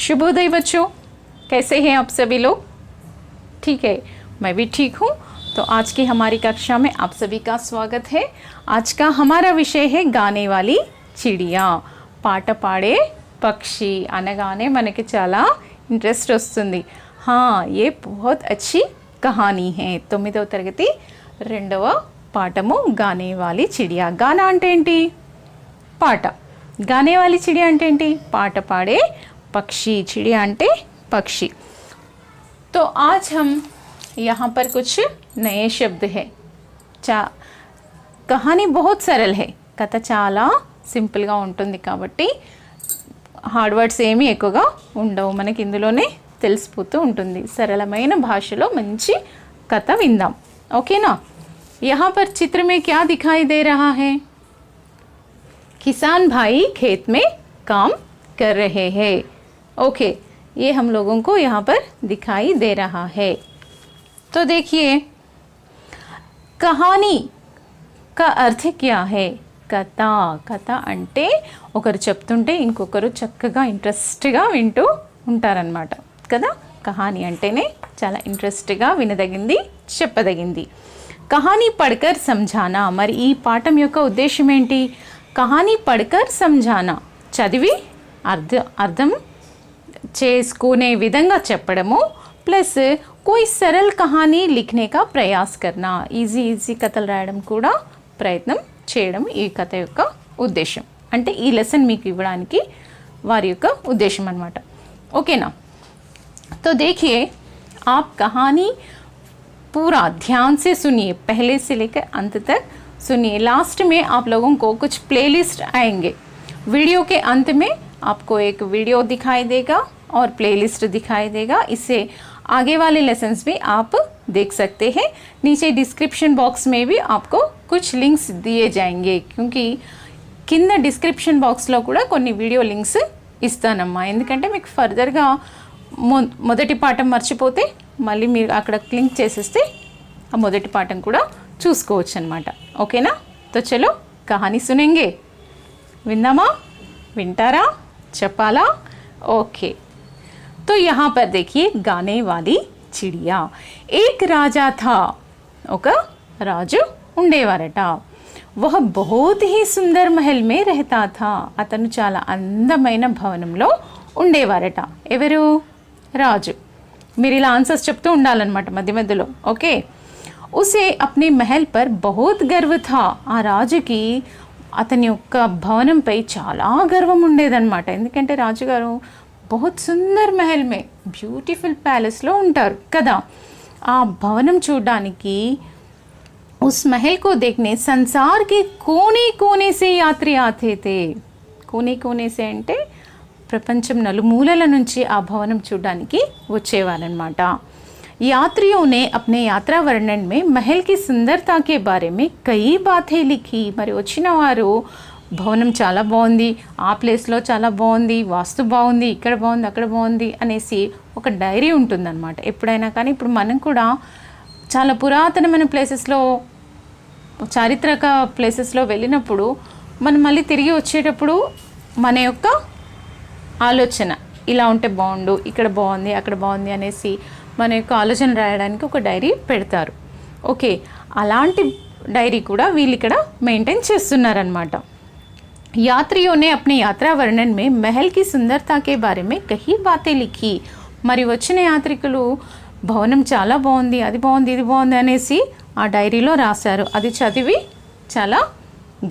शुभोदय बच्चों, कैसे हैं आप सभी लोग? ठीक है, मैं भी ठीक हूँ। तो आज की हमारी कक्षा में आप सभी का स्वागत है। आज का हमारा विषय है गाने वाली चिड़िया। పాట పాడే పక్షి అనగానే మనకి చాలా ఇంట్రెస్ట్ వస్తుంది. ये बहुत अच्छी कहानी है. 9వ తరగతి 2వ పాఠము గానే वाली चिड़िया. गाना అంటే ఏంటి? పాట. गाने वाली चिड़िया అంటే ఏంటి? పాట పాడే पक्षी. चिड़िया అంటే पक्षी. तो आज हम यहाँ पर कुछ नए शब्द है. कहानी बहुत सरल है. కథ చాలా సింపుల్గా ఉంటుంది కాబట్టి హార్డ్ వర్డ్స్ ఏమీ ఎక్కువగా ఉండవు. మనకి ఇందులోనే తెలిసిపోతూ ఉంటుంది. సరళమైన భాషలో మంచి కథ విందాం. ఓకేనా? यहाँ पर चित्र में क्या दिखाई दे रहा है? किसान भाई खेत में काम कर रहे हैं. ओके, ये हम लोगों को यहाँ पर दिखाई दे रहा है. तो देखिए, कहानी का अर्थ क्या है? కథ. కథ అంటే ఒకరు చెప్తుంటే ఇంకొకరు చక్కగా ఇంట్రెస్ట్గా వింటూ ఉంటారనమాట కదా. కహానీ అంటేనే చాలా ఇంట్రెస్ట్గా వినదగింది, చెప్పదగింది. కహానీ పడకర్ సంజానా. మరి ఈ పాఠం యొక్క ఉద్దేశం ఏంటి? కహానీ పడకర్ సంజానా, చదివి అర్థం చేసుకునే విధంగా చెప్పడము, ప్లస్ कोई सरल कहानी लिखने का प्रयास करना. ఈజీ కథలు రాయడం కూడా ప్రయత్నం చేయడం ఈ కథ యొక్క ఉద్దేశం. అంటే ఈ లెసన్ మీకు ఇవ్వడానికి వారి యొక్క ఉద్దేశం అన్నమాట. ఓకేనా? तो देखिए, आप कहानी पूरा ध्यान से सुनिए, पहले से लेकर अंत तक सुनिए. लास्ट में आप लोगों को कुछ प्लेलिस्ट आएंगे. वीडियो के अंत में आपको एक वीडियो दिखाई देगा और प्लेलिस्ट दिखाई देगा. इससे आगे वाले लेसन्स भी आप देख सकते हैं. नीचे डिस्क्रिप्शन बॉक्स में भी आपको कुछ लिंक्स दिए जाएंगे, क्योंकि కింద డిస్క్రిప్షన్ బాక్స్లో కూడా కొన్ని వీడియో లింక్స్ ఇస్తానమ్మా. ఎందుకంటే మీకు ఫర్దర్గా మొదటి పాఠం మర్చిపోతే మళ్ళీ మీరు అక్కడ క్లిక్ చేసేస్తే ఆ మొదటి పాఠం కూడా చూసుకోవచ్చు అనమాట. ఓకేనా? తో చలో కహానీ సునేంగే. విందామా? వింటారా? చెప్పాలా? ఓకే. तो यहाँ पर देखिए, गाने वाली चिड़िया. एक राजा था. ఒక రాజు ఉండేవారట. वह बहुत ही सुंदर महल में रहता था. అతను చాలా అందమైన భవనంలో ఉండేవారట. ఎవరు? రాజు. మీరు ఇలా ఆన్సర్స్ చెప్తూ ఉండాలన్నమాట మధ్య మధ్యలో. ఓకే. उसे अपने महल पर बहुत गर्व था. ఆ రాజుకి అతని యొక్క భవనంపై చాలా గర్వం ఉండేదన్నమాట. ఎందుకంటే రాజుగారు बहुत सुंदर महल में ब्यूटीफुल पैलेस లో ఉంటారు కదా. ఆ భవనం చూడడానికి, उस महल को देखने संसार के कोने कोने से यात्री आते थे. कोने कोने से అంటే ప్రపంచం నలుమూలల నుంచి ఆ భవనం చూడడానికి వచ్చేవారన్నమాట. यात्रियों ने अपने यात्रा वर्णन में महल की सुंदरता के बारे में कई बातें लिखी. మరి వచ్చిన వారు భవనం చాలా బాగుంది, ఆ ప్లేస్లో చాలా బాగుంది, వాస్తు బాగుంది, ఇక్కడ బాగుంది, అక్కడ బాగుంది అనేసి ఒక డైరీ ఉంటుందన్నమాట. ఎప్పుడైనా కానీ ఇప్పుడు మనం కూడా చాలా పురాతనమైన ప్లేసెస్లో, చారిత్రక ప్లేసెస్లో వెళ్ళినప్పుడు మనం మళ్ళీ తిరిగి వచ్చేటప్పుడు మన యొక్క ఆలోచన ఇలా ఉంటే బాగుండు, ఇక్కడ బాగుంది, అక్కడ బాగుంది అనేసి మన యొక్క ఆలోచన రాయడానికి ఒక డైరీ పెడతారు. ఓకే, అలాంటి డైరీ కూడా వీళ్ళు ఇక్కడ మెయింటైన్ చేస్తున్నారనమాట. यात्रियों ने अपने यात्रा वर्णन में महल की सुंदरता के बारे में कई बातें लिखी. మరి వచ్చిన యాత్రికులు భవనం చాలా బాగుంది, అది బాగుంది, ఇది బాగుంది అనేసి ఆ డైరీలో రాశారు. అది చదివి చాలా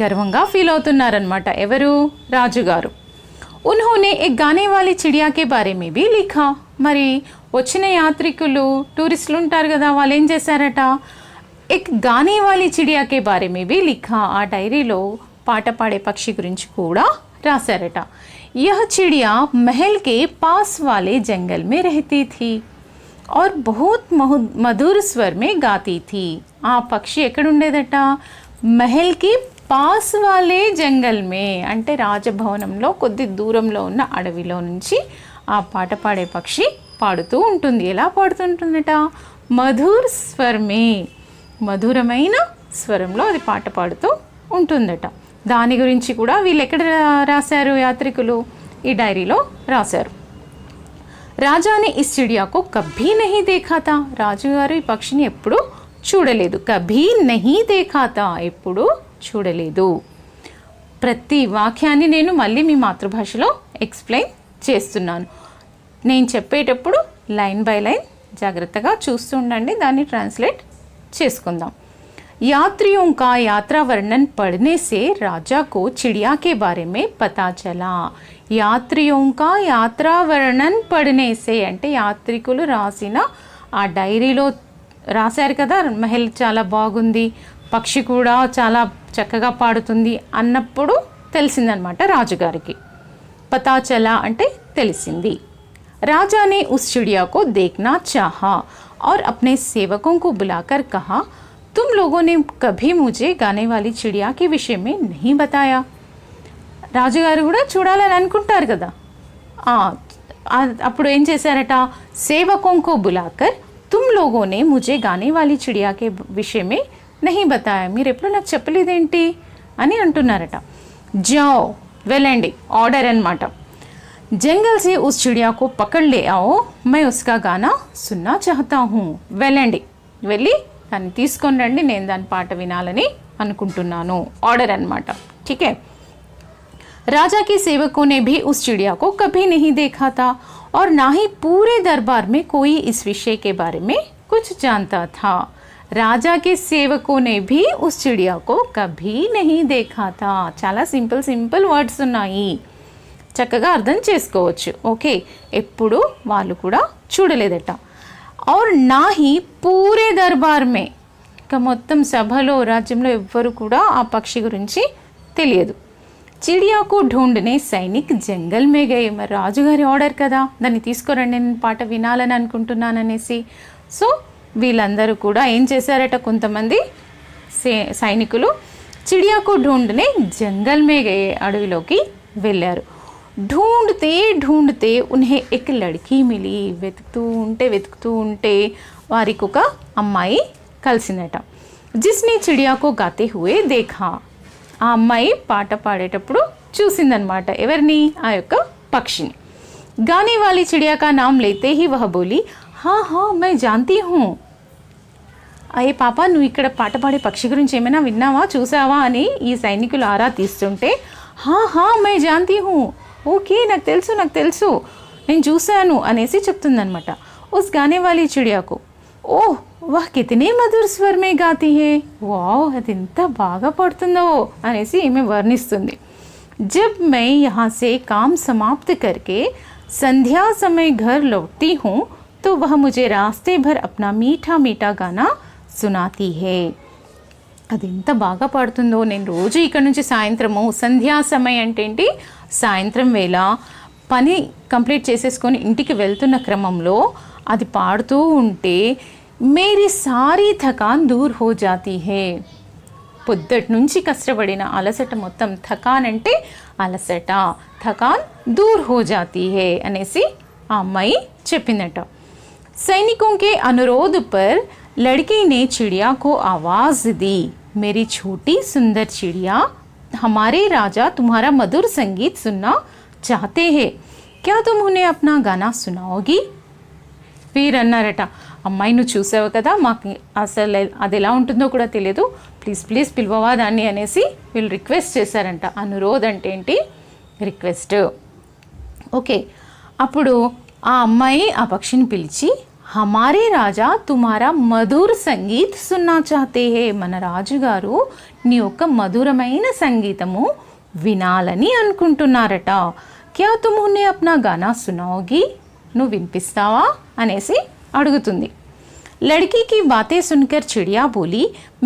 గర్వంగా ఫీల్ అవుతున్నారనమాట. ఎవరు? రాజుగారు. उन्होंने एक गाने वाली चिड़िया के बारे में भी लिखा. మరి వచ్చిన యాత్రికులు, టూరిస్టులు ఉంటారు కదా, వాళ్ళు ఏం చేశారట? एक गाने वाली चिड़िया के बारे में भी लिखा. ఆ డైరీలో పాట పాడే పక్షి గురించి కూడా రాశారట. यह चिड़िया महल के पास वाले जंगल में रहती थी और बहुत मधुर स्वर में गाती थी. ఆ పక్షి ఎక్కడ ఉండేదట? మహల్ కి పాస్ వాలే జంగల్ మే, అంటే రాజభవనంలో కొద్ది దూరంలో ఉన్న అడవిలో నుంచి ఆ పాట పాడే పక్షి పాడుతూ ఉంటుంది. ఎలా పాడుతుంటుందట? మధుర్ స్వర్మే, మధురమైన స్వరంలో అది పాట పాడుతూ ఉంటుందట. దాని గురించి కూడా వీళ్ళు ఎక్కడ రాశారు? యాత్రికులు ఈ డైరీలో రాశారు. రాజా నే ఇస్ చిడియా కో కభీ నహీ దేఖా థా. రాజుగారు ఈ పక్షిని ఎప్పుడు చూడలేదు. కభీ నహీ దేఖా థా, ఎప్పుడు చూడలేదు. ప్రతి వాక్యాన్ని నేను మళ్ళీ మీ మాతృభాషలో ఎక్స్ప్లెయిన్ చేస్తున్నాను. నేను చెప్పేటప్పుడు లైన్ బై లైన్ జాగ్రత్తగా చూస్తూ ఉండండి, దాన్ని ట్రాన్స్లేట్ చేసుకుందాం. यात्रियों का यात्रा वर्णन पढ़ने से राजा को चिड़िया के बारे में पता चला. యాత్రియోం కా యాత్రా వర్ణన్ పढ़ने से అంటే యాత్రికులు రాసిన ఆ డైరీలో రాశారు కదా, మహల్ చాలా బాగుంది, పక్షి కూడా చాలా చక్కగా పాడుతుంది అన్నప్పుడు తెలిసిందనమాట రాజుగారికి. పతా చలా అంటే తెలిసింది. राजा ने उस चिड़िया को देखना चाहा और अपने सेवकों को बुलाकर कहा, तुम लोगों ने कभी मुझे गाने वाली चिड़िया के विषय में नहीं बताया. రాజుగారు కూడా చూడాలని అనుకుంటారు కదా. అప్పుడు ఏం చేశారట, సేవకోంకో బులాకర్ తుమ్ లోగోనే ముజే గానే వాली चिड़िया के विषय में नहीं बताया, మీరు ఎప్పుడు నాకు చెప్పలేదేంటి అని అంటున్నారట. జాओ, వెళ్ళండి, ఆర్డర్ అన్నమాట. जंगल से उस चिड़िया को पकड़ ले आओ, मैं उसका गाना सुनना चाहता हूँ. వెళ్ళండి, వెళ్ళి దాన్ని తీసుకొని రండి, నేను దాని పాట వినాలని అనుకుంటున్నాను. ఆర్డర్ అన్నమాట. ठीक है. राजा के सेवकों ने भी उस चिड़िया को कभी नहीं देखा था और ना ही पूरे दरबार में कोई इस विषय के बारे में कुछ जानता था. राजा के सेवकों ने भी उस चिड़िया को कभी नहीं देखा था. చాలా సింపుల్ సింపుల్ వర్డ్స్ ఉన్నాయి, చక్కగా అర్థం చేసుకోవచ్చు. ఓకే, ఎప్పుడు వాళ్ళు కూడా చూడలేదట. और ना ही पूरे दरबार में, ఇక మొత్తం సభలో రాజ్యంలో ఎవ్వరు కూడా ఆ పక్షి గురించి తెలియదు. చిడియా కో ఢూంఢనే సైనిక్ జంగల్ మే గయే. మరి రాజుగారి ఆర్డర్ కదా, దాన్ని తీసుకురండి, నేను పాట వినాలని అనుకుంటున్నాననేసి. సో వీళ్ళందరూ కూడా ఏం చేశారట, కొంతమంది సైనికులు చిడియా కో ఢూంఢనే జంగల్ మే గయే, అడవిలోకి వెళ్ళారు. ढूंढते ढूंढते उन्हें एक लड़की मिली. వెతుకుతూ ఉంటే వారికి ఒక అమ్మాయి కలిసిందట. जिसने चिड़िया को गाते हुए देखा. ఆ అమ్మాయి పాట పాడేటప్పుడు చూసిందనమాట. ఎవరిని, ఆ యొక్క పక్షిని. गाने वाली चिड़िया का नाम लेते ही वह बोली, हाँ हाँ मैं जानती हूँ. అయ్యే పాప, నువ్వు ఇక్కడ పాట పాడే పక్షి గురించి ఏమైనా విన్నావా, చూసావా అని ఈ సైనికులు ఆరా తీస్తుంటే, హా హా మై జాంతీ హూ, ఓకే నాకు తెలుసు నేను చూశాను అనేసి చెప్తుందనమాట. ఉస్ గానే వాలీ చిడియాకు, ఓహ్ వాహ్ కితనే మధుర్ స్వర్ మే గాతీ హే, వావ్ అది ఎంత బాగా పాడుతుందో అనేసి ఈమె వర్ణిస్తుంది. జబ్ మై యహా సే కామ్ సమాప్త్ కర్కే సంధ్యా సమయ ఘర్ లౌట్తీ హూ తో వహ్ ముझे రాస్తే భర్ అప్నా మీఠా మీఠా గానా సునాతీ హే. అది ఎంత బాగా పాడుతుందో. నేను రోజు ఇక్కడ నుంచి సాయంత్రము, సంధ్యా సమయం అంటే ఏంటి, సాయంత్రం వేళ పని కంప్లీట్ చేసేసుకొని ఇంటికి వెళ్తున్న క్రమంలో అది పాడుతూ ఉంటే మేరీ సారీ థకాన్ దూర్ హో జాతీ హే. పొద్దుటి నుంచి కష్టపడిన అలసట మొత్తం, థకాన్ అంటే అలసట, థకాన్ దూర్ హో జాతీ హే అనేసి ఆ అమ్మాయి చెప్పిందట. సైనికోं के अनुरोध पर लड़की ने चिड़िया को आवाज़ दी, मेरी छोटी सुंदर चिड़िया, हमारे राजा तुम्हारा मधुर संगीत सुनना चाहते हैं, क्या तुम उन्हें अपना गाना सुनाओगी. వీరు అన్నారట, అమ్మాయి నువ్వు చూసావు కదా, మాకు అసలు అది ఎలా ఉంటుందో కూడా తెలియదు, ప్లీజ్ పిలువవా దాన్ని అనేసి వీళ్ళు రిక్వెస్ట్ చేశారంట. అనురోధ్ అంటే ఏంటి, రిక్వెస్ట్. ఓకే, అప్పుడు ఆ అమ్మాయి ఆ పక్షిని పిలిచి, హమారే రాజా తుమారా మధుర్ సంగీత్ సున్నా చాతే హే, మన రాజుగారు నీ యొక్క మధురమైన సంగీతము వినాలని అనుకుంటున్నారట. క్యా తుమ్ ఉన్హే అప్నా గానా సునాओगी, నువ్వు వినిపిస్తావా అనేసి అడుగుతుంది. लड़की की बातें सुनकर चिड़िया बोली,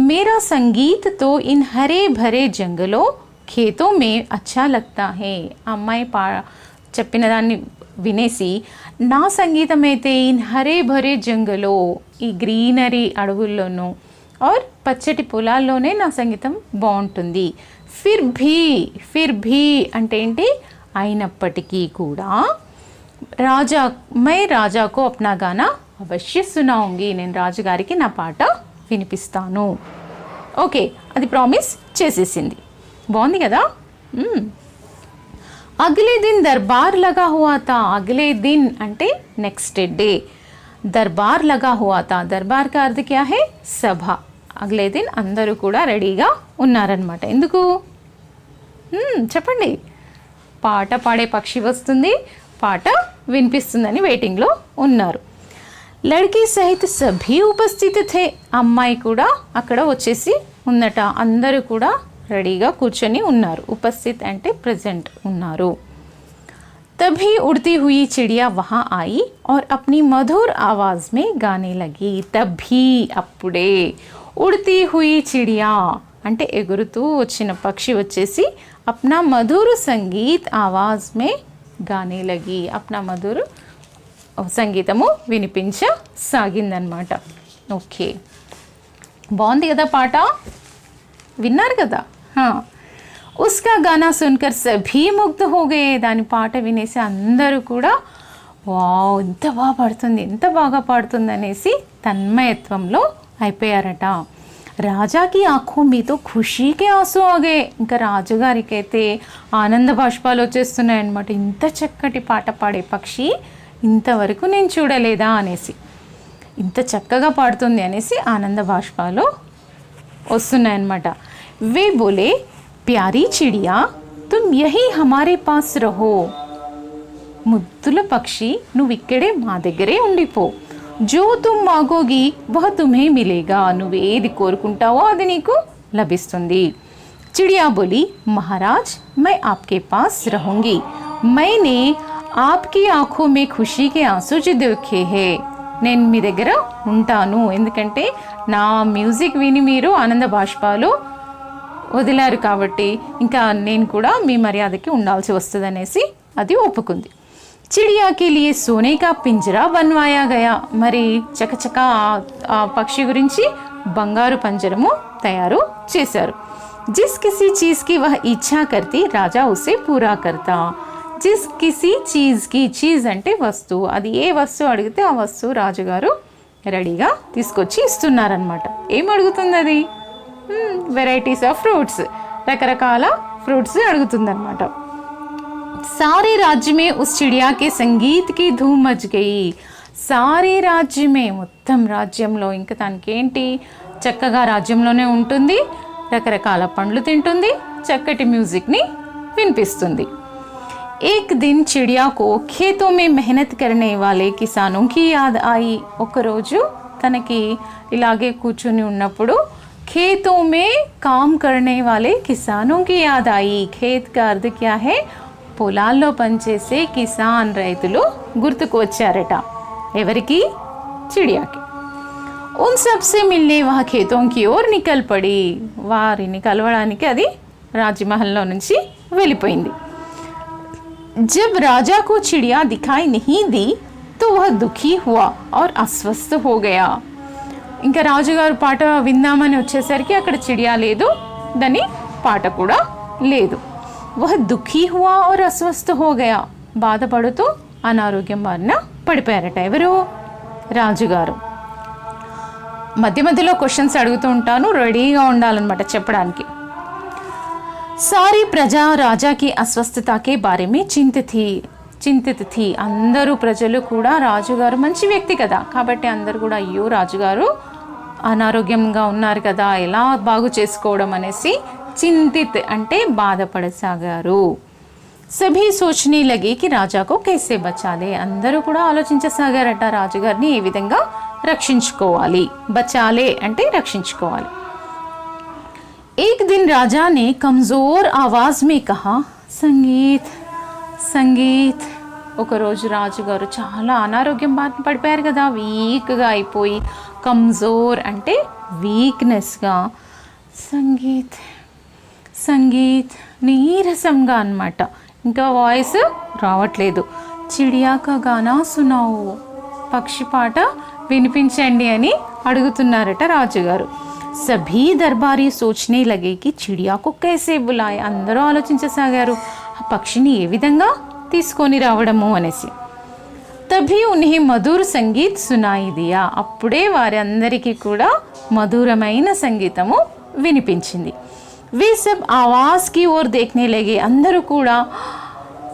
मेरा संगीत तो इन हरे भरे जंगलों खेतों में अच्छा लगता है. అమ్మాయి చెప్పిన దాన్ని వినేసి, నా సంగీతం అయితే ఇన్ హరే భరే జంగలో, ఈ గ్రీనరీ అడవుల్లోనూ और పచ్చటి పొలాల్లోనే నా సంగీతం బాగుంటుంది. ఫిర్ భీ అంటే ఏంటి, అయినప్పటికీ కూడా, मैं राजा को अपना गाना अवश्य सुनाऊंगी, నేను రాజుగారికి నా పాట వినిపిస్తాను. ఓకే, అది ప్రామిస్ చేసేసింది. బాగుంది కదా. अगले दिन दरबार लगा हुआ था. अगले दिन అంటే నెక్స్ట్ డే. దర్బార్ లగా హువా తా. దర్బార్ का अर्थ क्या है? సభ. అగలే దిన్ అందరూ కూడా రెడీగా ఉన్నారనమాట. ఎందుకు చెప్పండి. పాట పాడే పక్షి వస్తుంది, పాట వినిపిస్తుందని వెయిటింగ్లో ఉన్నారు. లడ్కీ సహిత్ సభీ ఉపస్థిత థే. అమ్మాయి కూడా అక్కడ వచ్చేసి ఉందట. అందరూ కూడా రెడీగా కూర్చొని ఉన్నారు. ఉపస్థిత్ అంటే ప్రెజెంట్ ఉన్నారు. तभी उड़ती हुई चिड़िया वहाँ आई और अपनी मधुर आवाज़ में गाने लगी. तभी అప్పుడే उड़ती हुई चिड़िया అంటే ఎగురుతూ వచ్చిన పక్షి వచ్చేసి अपना मधुर संगीत आवाज़ में गाने लगी. अपना मधुर సంగీతము వినిపించసాగిందనమాట. ఓకే, బాగుంది కదా పాట, విన్నారు కదా. उसका गाना सुनकर सभी मुग्ध हो गए. దాని పాట వినేసి అందరూ కూడా వావ్ ఎంత బాగా పాడుతుంది, ఎంత బాగా పాడుతుంది అనేసి తన్మయత్వంలో అయిపోయారట. రాజాకి ఆంఖో మీద ఖుషీకే ఆంసూ ఆగే. ఇంకా రాజుగారికి అయితే ఆనంద బాష్పాలు వచ్చేస్తున్నాయన్నమాట. ఇంత చక్కటి పాట పాడే పక్షి ఇంతవరకు నేను చూడలేదా అనేసి, ఇంత చక్కగా పాడుతుంది అనేసి ఆనంద బాష్పాలు వస్తున్నాయన్నమాట. వే బోలే, ప్యారీ చిడియా తుమ్ యహీ హమారే పాస్ రహో. ముద్దుల పక్షి నువ్వు ఇక్కడే మా దగ్గరే ఉండిపో. జో తుమ్ మాగోగి వహ తుమ్హే మిలేగా. నువ్వేది కోరుకుంటావో అది నీకు లభిస్తుంది. చిడియా బోలి, మహారాజ్ మై ఆప్కే పాస్ రహూంగి. మైనే ఆప్కి ఆంఖో మే ఖుషీకే ఆంసూ జో దేఖే హే. నేను మీ దగ్గర ఉంటాను, ఎందుకంటే నా మ్యూజిక్ విని మీరు ఆనంద బాష్పాలు వదిలారు కాబట్టి ఇంకా నేను కూడా మీ మర్యాదకి ఉండాల్సి వస్తుంది అనేసి అది ఒప్పుకుంది. చిడియాకి లియే సోనే కా పింజరా బన్వాయా గయా. మరి చకచక ఆ పక్షి గురించి బంగారు పంజరము తయారు చేశారు. జిస్ కిసి చీజ్కి వహ ఇచ్ఛా కర్తి రాజా ఉసే పూరా కర్తా. జిస్ కిసి చీజ్కి, చీజ్ అంటే వస్తువు, అది ఏ వస్తువు అడిగితే ఆ వస్తువు రాజుగారు రెడీగా తీసుకొచ్చి ఇస్తున్నారనమాట. ఏం అడుగుతుంది అది? వెరైటీస్ ఆఫ్ ఫ్రూట్స్, రకరకాల ఫ్రూట్స్ అడుగుతుందన్నమాట. సారే రాజ్యమే ఉస్ చిడియా కే సంగీత్ కి ధూమ్ మచ్ గయి. సారే రాజ్యమే, మొత్తం రాజ్యంలో, ఇంకా దానికి ఏంటి, చక్కగా రాజ్యంలోనే ఉంటుంది, రకరకాల పండ్లు తింటుంది, చక్కటి మ్యూజిక్ని వినిపిస్తుంది. एक दिन चिड़िया को खेतों में मेहनत करने वाले किसानों की याद आई. ఒకరోజు తనకి ఇలాగే కూర్చుని ఉన్నప్పుడు खेतों में काम करने वाले किसानों की याद आई. खेत का अर्थ क्या है? పొలాల్లో పనిచేసే కిసాన్ రైతులు గుర్తుకు వచ్చారట. ఎవరికి? చిడియాకి. ఉన్ సబ్సే మిల్నే వహ ఖేతోं की ओर निकल पड़ी. వారిని కలవడానికి అది రాజమహల్లో నుంచి వెళ్ళిపోయింది. जब राजा को चिड़िया दिखाई नहीं दी तो वह दुखी हुआ और अस्वस्थ हो गया. ఇంకా రాజుగారు పాట విందామని వచ్చేసరికి అక్కడ చిడియా లేదు, దాని పాట కూడా లేదు. వహ దుఃఖీ హువా और अस्वस्थ हो गया. బాధపడుతూ అనారోగ్యం బారిన పడిపోయారట. ఎవరు? రాజుగారు. మధ్య మధ్యలో క్వశ్చన్స్ అడుగుతూ ఉంటాను, రెడీగా ఉండాలన్నమాట చెప్పడానికి. सारी प्रजा राजा की अस्वस्थता के बारे में చింతిత థీ. అందరూ ప్రజలు కూడా రాజుగారు మంచి వ్యక్తి కదా కాబట్టి అందరూ కూడా అయ్యో రాజుగారు అనారోగ్యంగా ఉన్నారు కదా, ఎలా బాగు చేసుకోవడం అనేసి చింతిత్ అంటే బాధపడసాగారు. సభీ సోచనే లగే కి రాజాకు కైసే బచాలే. అందరూ కూడా ఆలోచించసాగారట రాజుగారిని ఏ విధంగా రక్షించుకోవాలి. బచాలే అంటే రక్షించుకోవాలి. एक दिन राजा ने कमज़ोर आवाज़ में कहा, సంగీత్ సంగీత్. ఒకరోజు రాజుగారు చాలా అనారోగ్యం బారిన పడిపోయారు కదా, వీక్గా అయిపోయి, కమ్జోర్ అంటే వీక్నెస్గా, సంగీత్ సంగీత్ నీరసంగా అన్నమాట, ఇంకా వాయిస్ రావట్లేదు. చిడియాక గానా సునావు, పక్షి పాట వినిపించండి అని అడుగుతున్నారట రాజుగారు. సభీ దర్బారీ సోచనే లగే కి చిడియాకు కైసే బులాయ్. అందరూ ఆలోచించసాగారు ఆ పక్షిని ఏ విధంగా తీసుకొని రావడము అనేసి. తభీ ఉన్హే మధుర్ సంగీత్ సునాయి దియా. అప్పుడే వారి అందరికీ కూడా మధురమైన సంగీతము వినిపించింది. వే సబ్ ఆవాజ్ కి ఓర్ దేఖ్నే లగే. అందరూ కూడా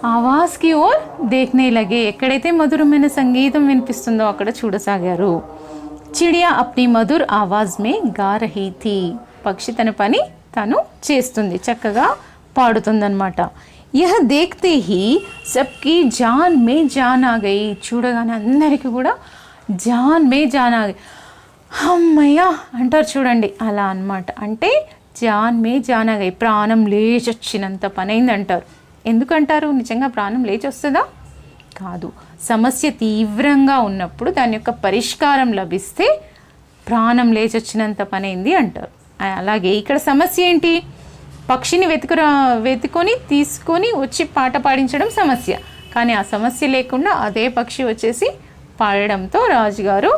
ఆవాజ్ కి ఓర్ దేఖ్నే లగే, ఎక్కడైతే మధురమైన సంగీతం వినిపిస్తుందో అక్కడ చూడసాగారు. చిడియా అప్ని మధుర్ ఆవాజ్ మే గా రహీ థీ, పక్షి తన పని తను చేస్తుంది, చక్కగా పాడుతుందన్నమాట. యహ దేఖ్తే హీ సబ్కి జాన్ మే జాన్ ఆ గయి, చూడగానే అందరికీ కూడా జాన్ మే జాన్ ఆ గయి, అమ్మయ్య అంటారు చూడండి, అలా అన్నమాట. అంటే జాన్ మే జాన్ ఆ గయి, ప్రాణం లేచొచ్చినంత పని అయింది అంటారు. ఎందుకంటారు? నిజంగా ప్రాణం లేచి వస్తుందా? కాదు, సమస్య తీవ్రంగా ఉన్నప్పుడు దాని యొక్క పరిష్కారం లభిస్తే ప్రాణం లేచొచ్చినంత పని అయింది అంటారు. అలాగే ఇక్కడ సమస్య ఏంటి? పక్షిని వెతుకొని తీసుకొని వచ్చి పాట పాడించడం సమస్య, కానీ ఆ సమస్య లేకుండా అదే పక్షి వచ్చేసి పాడడంతో రాజుగారు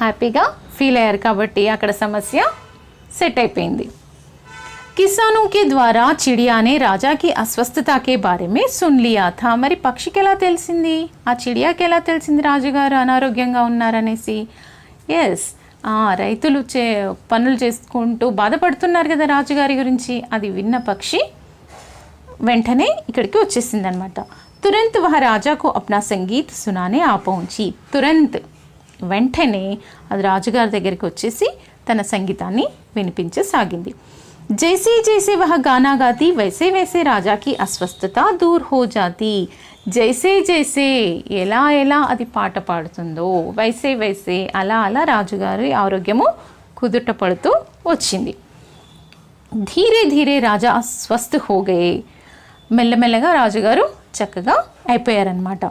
హ్యాపీగా ఫీల్ అయ్యారు. కాబట్టి అక్కడ సమస్య సెట్ అయిపోయింది. किसानों के द्वारा चिड़िया ने राजा की अस्वस्थता के बारे में सुन लिया था. మరి పక్షికి ఎలా తెలిసింది, ఆ చిడియాకి ఎలా తెలిసింది రాజుగారు అనారోగ్యంగా ఉన్నారనేసి? ఎస్, రైతులు పనులు చేసుకుంటూ బాధపడుతున్నారు కదా రాజుగారి గురించి, అది విన్న పక్షి వెంటనే ఇక్కడికి వచ్చేసింది అనమాట. తురంత్ వహ రాజాకు అప్నా సంగీత్ సునానే ఆ పహుంచి, తురంత్ వెంటనే అది రాజుగారి దగ్గరికి వచ్చేసి తన సంగీతాన్ని వినిపించసాగింది. जैसे जैसे वह गाना गाती वैसे वैसे राजा की अस्वस्थता दूर हो जाती. जैसे जैसे ఎలా ఎలా అది పాట పాడుతుందో, వైసే వైసే అలా అలా రాజుగారి ఆరోగ్యము కుదుట పడుతూ వచ్చింది. ధీరే ధీరే రాజా స్వస్థ హో గయే, మెల్లమెల్లగా రాజుగారు చక్కగా అయిపోయారనమాట.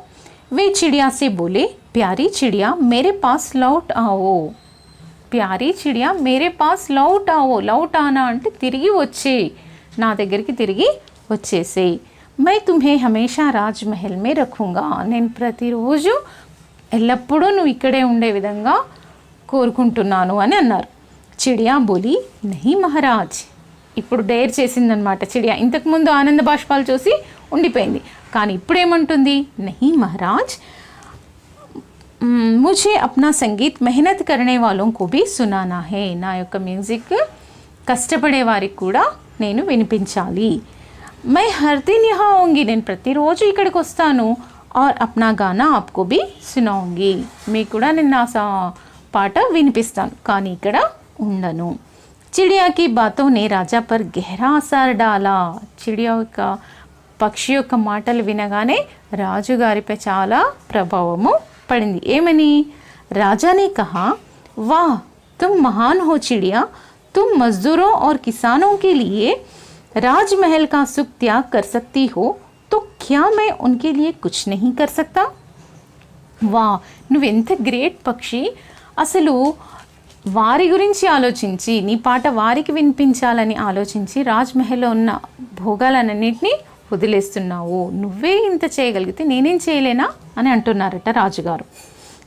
వే చిడియా సే బోలే, ప్యారీ చిడియా మేరే పాస్ లౌట్ आओ. ప్యారీ చిడియా మేరే పాస్ లౌట్ ఆవో, లౌట్ ఆనా అంటే తిరిగి వచ్చే, నా దగ్గరికి తిరిగి వచ్చేసేయి. మై తుమ్హే హమేషా రాజ్ మహల్ మే రఖూంగా, నేను ప్రతిరోజు ఎల్లప్పుడూ నువ్వు ఇక్కడే ఉండే విధంగా కోరుకుంటున్నాను అని అన్నారు. చిడియా బోలి నహీ మహారాజ్, ఇప్పుడు డేర్ చేసిందనమాట చిడియా. ఇంతకుముందు ఆనంద బాష్పాలు చూసి ఉండిపోయింది, కానీ ఇప్పుడేమంటుంది? నహీ మహారాజ్, मुझे अपना संगीत मेहनत करने वालों को भी सुनाना है. నా యొక్క మ్యూజిక్ కష్టపడే వారికి కూడా నేను వినిపించాలి. मैं हर दिन यहाँ आऊँगी, నేను ప్రతిరోజు ఇక్కడికి వస్తాను. और अपना गाना आपको भी सुनाऊँगी, మీకు కూడా నేను నా పాట వినిపిస్తాను, కానీ ఇక్కడ ఉండను. चिड़िया की बातों ने राजा पर गहरा असर डाला. చిడియా యొక్క పక్షి యొక్క మాటలు వినగానే రాజుగారిపై చాలా ప్రభావము पढ़ेंगे. ఏమని? राजा ने कहा, वाह तुम महान हो चिड़िया, तुम मजदूरों और किसानों के लिए राजमहल का सुख त्याग कर सकती हो, तो क्या मैं उनके लिए कुछ नहीं कर सकता? वाह, నువ్వెంత గ్రేట్ పక్షి, అసలు వారి గురించి ఆలోచించి నీ పాట వారికి వినిపించాలని ఆలోచించి రాజ్మహల్లో ఉన్న భోగాలన్నింటినీ వదిలేస్తున్నావు. నువ్వే ఇంత చేయగలిగితే నేనేం చేయలేనా అని అంటున్నారట రాజుగారు.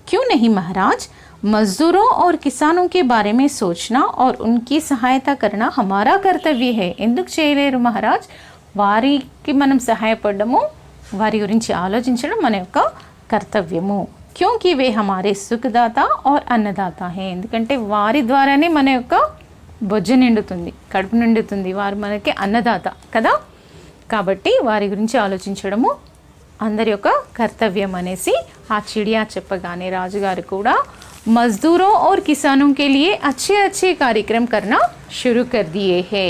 క్యూ నహీ మహారాజ్, మజ్దూరోं और किसानों के बारे में सोचना और उनकी सहायता करना हमारा कर्तव्य है. ఎందుకు చేయలేరు మహారాజ్? వారికి మనం సహాయపడము, వారి గురించి ఆలోచించడం మన యొక్క కర్తవ్యము. క్యూంకి వే హమారే సుఖదాత और అన్నదాత హే, ఎందుకంటే వారి ద్వారానే మన యొక్క బొజ్జ నిండుతుంది, కడుపు నిండుతుంది, వారు మనకి అన్నదాత కదా. కాబట్టి వారి గురించి ఆలోచించడము అందరి యొక్క కర్తవ్యం అనేసి ఆ చిడియా చెప్పగానే రాజుగారు కూడా మజ్దూరోं और किसानों के लिए अच्छे अच्छे कार्यक्रम करना शुरू कर दिए है.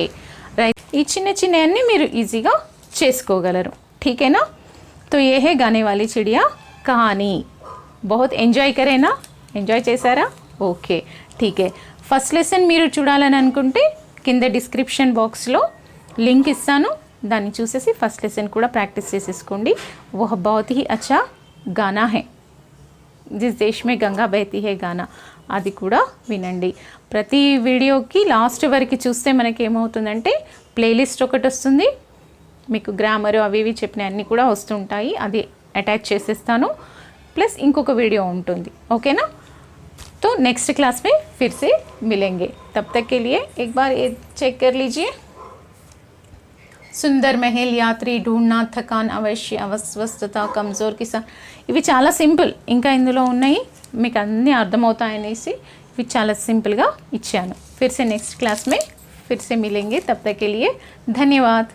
రైట్, ఈ చిన్న చిన్న అన్నీ మీరు ఈజీగా చేసుకోగలరు. ఠీకేనా? तो ये है गाने वाली चिड़िया कहानी. बहुत ఎంజాయ్ కరేనా? ఎంజాయ్ చేశారా? ఓకే, ఠీకే. ఫస్ట్ లెసన్ మీరు చూడాలని అనుకుంటే కింద డిస్క్రిప్షన్ బాక్స్లో లింక్ ఇస్తాను, దాన్ని చూసేసి ఫస్ట్ లెసన్ కూడా ప్రాక్టీస్ చేసేసుకోండి. వహ బహుత్ హీ అచ్చా గానా హై, జిస్ దేశ్ మే గంగా బహతీ హై గానా, అది కూడా వినండి. ప్రతి వీడియోకి లాస్ట్ వరకు చూస్తే మనకి ఏమవుతుందంటే ప్లేలిస్ట్ ఒకటి వస్తుంది, మీకు గ్రామర్ అవి ఇవి చెప్పిన అన్నీ కూడా వస్తుంటాయి, అది అటాచ్ చేసేస్తాను, ప్లస్ ఇంకొక వీడియో ఉంటుంది. ఓకేనా? तो नेक्स्ट क्लास में फिर से मिलेंगे, तब तक के लिए एक बार ये चेक कर लीजिए. సుందర్ మహల్, యాత్రి, ఢూంढना, థకాన్, అవశ్య, అవస్వస్థత, కమ్జోర్, కిసాన్, ఇవి చాలా సింపుల్. ఇంకా ఇందులో ఉన్నాయి, మీకు అన్నీ అర్థమవుతాయనేసి ఇవి చాలా సింపుల్గా ఇచ్చాను. फिर से नेक्स्ट क्लास में फिर से मिलेंगे, तब तक के लिए धन्यवाद.